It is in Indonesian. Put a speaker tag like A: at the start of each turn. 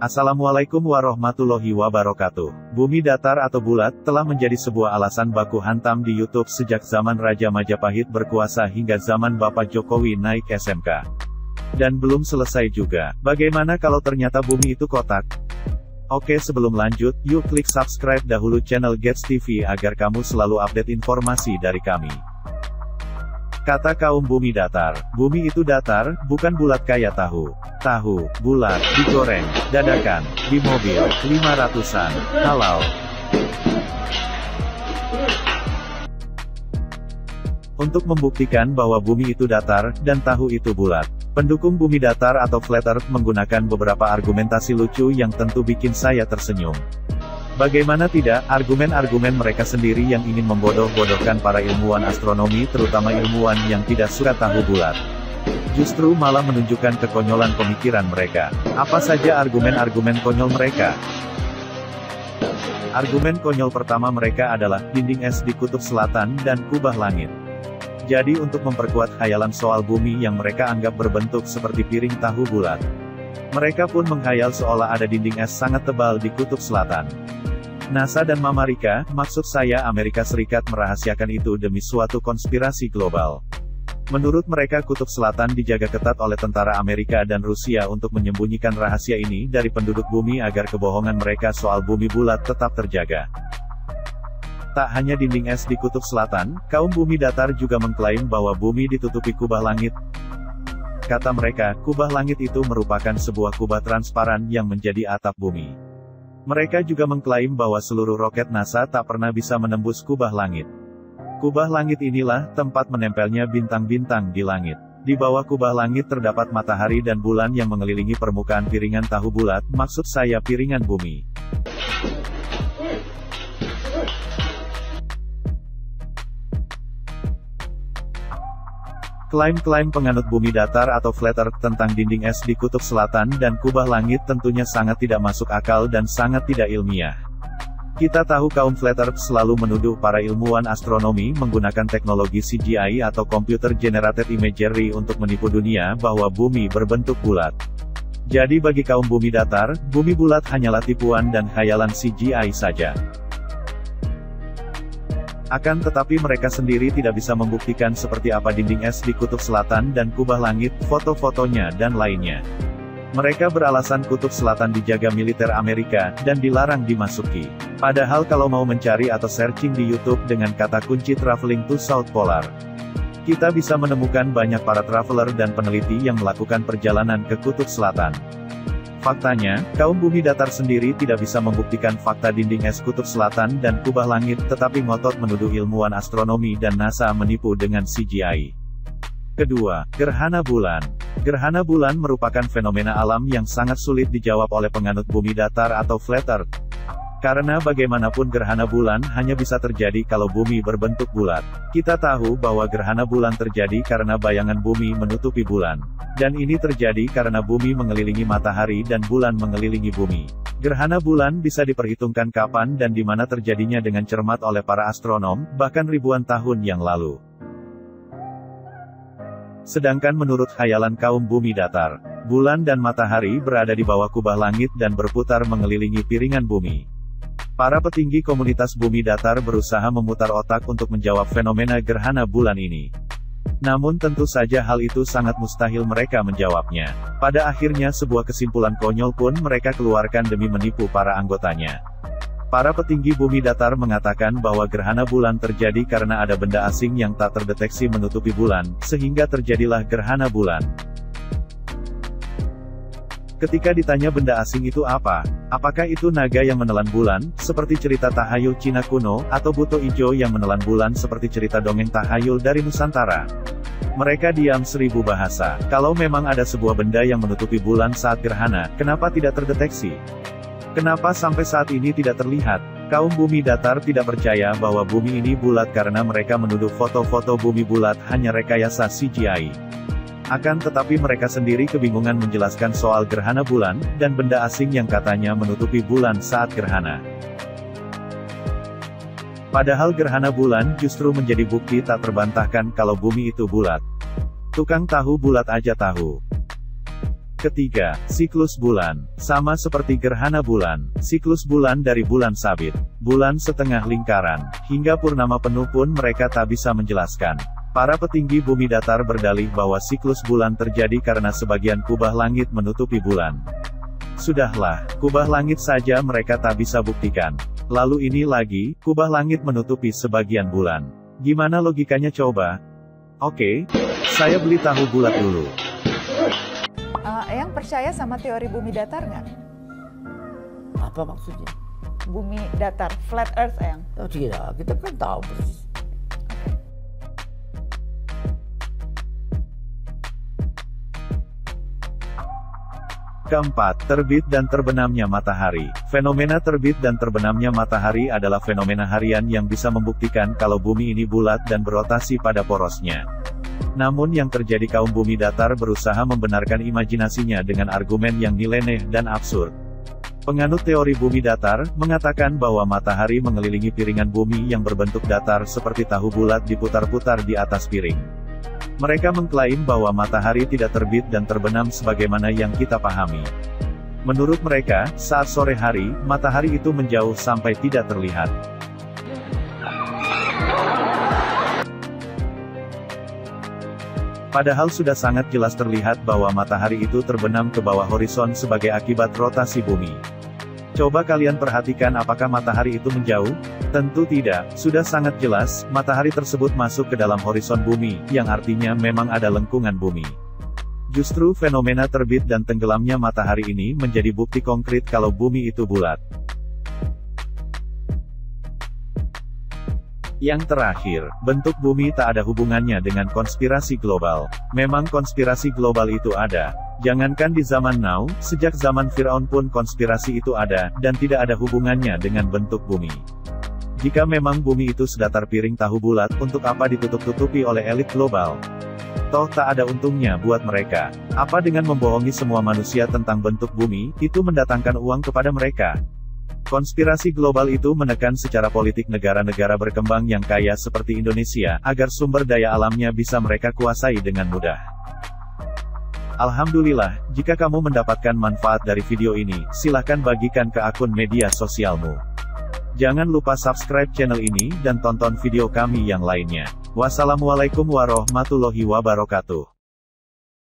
A: Assalamualaikum warahmatullahi wabarakatuh. Bumi datar atau bulat telah menjadi sebuah alasan baku hantam di YouTube sejak zaman Raja Majapahit berkuasa hingga zaman Bapak Jokowi naik SMK. Dan belum selesai juga. Bagaimana kalau ternyata bumi itu kotak? Oke, sebelum lanjut, yuk klik subscribe dahulu channel Gets TV agar kamu selalu update informasi dari kami. Kata kaum bumi datar, bumi itu datar, bukan bulat kayak tahu. Tahu, bulat, digoreng, dadakan, di mobil, 500-an, halal. Untuk membuktikan bahwa bumi itu datar, dan tahu itu bulat, pendukung bumi datar atau flat earth menggunakan beberapa argumentasi lucu yang tentu bikin saya tersenyum. Bagaimana tidak, argumen-argumen mereka sendiri yang ingin membodoh-bodohkan para ilmuwan astronomi terutama ilmuwan yang tidak suka tahu bulat. Justru malah menunjukkan kekonyolan pemikiran mereka. Apa saja argumen-argumen konyol mereka? Argumen konyol pertama mereka adalah, dinding es di kutub selatan dan kubah langit. Jadi untuk memperkuat khayalan soal bumi yang mereka anggap berbentuk seperti piring tahu bulat, mereka pun menghayal seolah ada dinding es sangat tebal di kutub selatan. NASA dan Amerika, maksud saya Amerika Serikat merahasiakan itu demi suatu konspirasi global. Menurut mereka kutub selatan dijaga ketat oleh tentara Amerika dan Rusia untuk menyembunyikan rahasia ini dari penduduk bumi agar kebohongan mereka soal bumi bulat tetap terjaga. Tak hanya dinding es di kutub selatan, kaum bumi datar juga mengklaim bahwa bumi ditutupi kubah langit. Kata mereka, kubah langit itu merupakan sebuah kubah transparan yang menjadi atap bumi. Mereka juga mengklaim bahwa seluruh roket NASA tak pernah bisa menembus kubah langit. Kubah langit inilah tempat menempelnya bintang-bintang di langit. Di bawah kubah langit terdapat matahari dan bulan yang mengelilingi permukaan piringan tahu bulat, maksud saya piringan bumi. Klaim-klaim penganut bumi datar atau flat earth tentang dinding es di kutub selatan dan kubah langit tentunya sangat tidak masuk akal dan sangat tidak ilmiah. Kita tahu kaum flat earth selalu menuduh para ilmuwan astronomi menggunakan teknologi CGI atau Computer Generated Imagery untuk menipu dunia bahwa bumi berbentuk bulat. Jadi bagi kaum bumi datar, bumi bulat hanyalah tipuan dan khayalan CGI saja. Akan tetapi mereka sendiri tidak bisa membuktikan seperti apa dinding es di kutub selatan dan kubah langit, foto-fotonya dan lainnya. Mereka beralasan kutub selatan dijaga militer Amerika, dan dilarang dimasuki. Padahal kalau mau mencari atau searching di YouTube dengan kata kunci traveling to South Polar, kita bisa menemukan banyak para traveler dan peneliti yang melakukan perjalanan ke kutub selatan. Faktanya, kaum bumi datar sendiri tidak bisa membuktikan fakta dinding es kutub selatan dan kubah langit, tetapi ngotot menuduh ilmuwan astronomi dan NASA menipu dengan CGI. Kedua, gerhana bulan. Gerhana bulan merupakan fenomena alam yang sangat sulit dijawab oleh penganut bumi datar atau flat earth. Karena bagaimanapun gerhana bulan hanya bisa terjadi kalau bumi berbentuk bulat. Kita tahu bahwa gerhana bulan terjadi karena bayangan bumi menutupi bulan. Dan ini terjadi karena bumi mengelilingi matahari dan bulan mengelilingi bumi. Gerhana bulan bisa diperhitungkan kapan dan di mana terjadinya dengan cermat oleh para astronom, bahkan ribuan tahun yang lalu. Sedangkan menurut khayalan kaum bumi datar, bulan dan matahari berada di bawah kubah langit dan berputar mengelilingi piringan bumi. Para petinggi komunitas bumi datar berusaha memutar otak untuk menjawab fenomena gerhana bulan ini. Namun tentu saja hal itu sangat mustahil mereka menjawabnya. Pada akhirnya sebuah kesimpulan konyol pun mereka keluarkan demi menipu para anggotanya. Para petinggi bumi datar mengatakan bahwa gerhana bulan terjadi karena ada benda asing yang tak terdeteksi menutupi bulan, sehingga terjadilah gerhana bulan. Ketika ditanya benda asing itu apa? Apakah itu naga yang menelan bulan, seperti cerita tahayul Cina kuno, atau buto ijo yang menelan bulan seperti cerita dongeng tahayul dari Nusantara? Mereka diam seribu bahasa. Kalau memang ada sebuah benda yang menutupi bulan saat gerhana, kenapa tidak terdeteksi? Kenapa sampai saat ini tidak terlihat? Kaum bumi datar tidak percaya bahwa bumi ini bulat karena mereka menuduh foto-foto bumi bulat hanya rekayasa CGI. Akan tetapi mereka sendiri kebingungan menjelaskan soal gerhana bulan, dan benda asing yang katanya menutupi bulan saat gerhana. Padahal gerhana bulan justru menjadi bukti tak terbantahkan kalau bumi itu bulat. Tukang tahu bulat aja tahu. Ketiga, siklus bulan. Sama seperti gerhana bulan, siklus bulan dari bulan sabit, bulan setengah lingkaran, hingga purnama penuh pun mereka tak bisa menjelaskan. Para petinggi bumi datar berdalih bahwa siklus bulan terjadi karena sebagian kubah langit menutupi bulan. Sudahlah, kubah langit saja mereka tak bisa buktikan. Lalu ini lagi, kubah langit menutupi sebagian bulan. Gimana logikanya coba? Oke, saya beli tahu bulat dulu.
B: Eyang percaya sama teori bumi datar nggak?
C: Apa maksudnya?
B: Bumi datar, flat earth, Eyang.
C: Oh, tidak, kita kan tahu persis.
A: Keempat, terbit dan terbenamnya matahari. Fenomena terbit dan terbenamnya matahari adalah fenomena harian yang bisa membuktikan kalau bumi ini bulat dan berotasi pada porosnya. Namun yang terjadi kaum bumi datar berusaha membenarkan imajinasinya dengan argumen yang nyeleneh dan absurd. Penganut teori bumi datar, mengatakan bahwa matahari mengelilingi piringan bumi yang berbentuk datar seperti tahu bulat diputar-putar di atas piring. Mereka mengklaim bahwa matahari tidak terbit dan terbenam sebagaimana yang kita pahami. Menurut mereka, saat sore hari, matahari itu menjauh sampai tidak terlihat. Padahal sudah sangat jelas terlihat bahwa matahari itu terbenam ke bawah horizon sebagai akibat rotasi bumi. Coba kalian perhatikan apakah matahari itu menjauh? Tentu tidak, sudah sangat jelas, matahari tersebut masuk ke dalam horizon bumi, yang artinya memang ada lengkungan bumi. Justru fenomena terbit dan tenggelamnya matahari ini menjadi bukti konkret kalau bumi itu bulat. Yang terakhir, bentuk bumi tak ada hubungannya dengan konspirasi global. Memang konspirasi global itu ada. Jangankan di zaman now, sejak zaman Firaun pun konspirasi itu ada, dan tidak ada hubungannya dengan bentuk bumi. Jika memang bumi itu sedatar piring tahu bulat, untuk apa ditutup-tutupi oleh elit global? Toh tak ada untungnya buat mereka. Apa dengan membohongi semua manusia tentang bentuk bumi, itu mendatangkan uang kepada mereka? Konspirasi global itu menekan secara politik negara-negara berkembang yang kaya seperti Indonesia, agar sumber daya alamnya bisa mereka kuasai dengan mudah. Alhamdulillah, jika kamu mendapatkan manfaat dari video ini, silahkan bagikan ke akun media sosialmu. Jangan lupa subscribe channel ini, dan tonton video kami yang lainnya. Wassalamualaikum warahmatullahi wabarakatuh.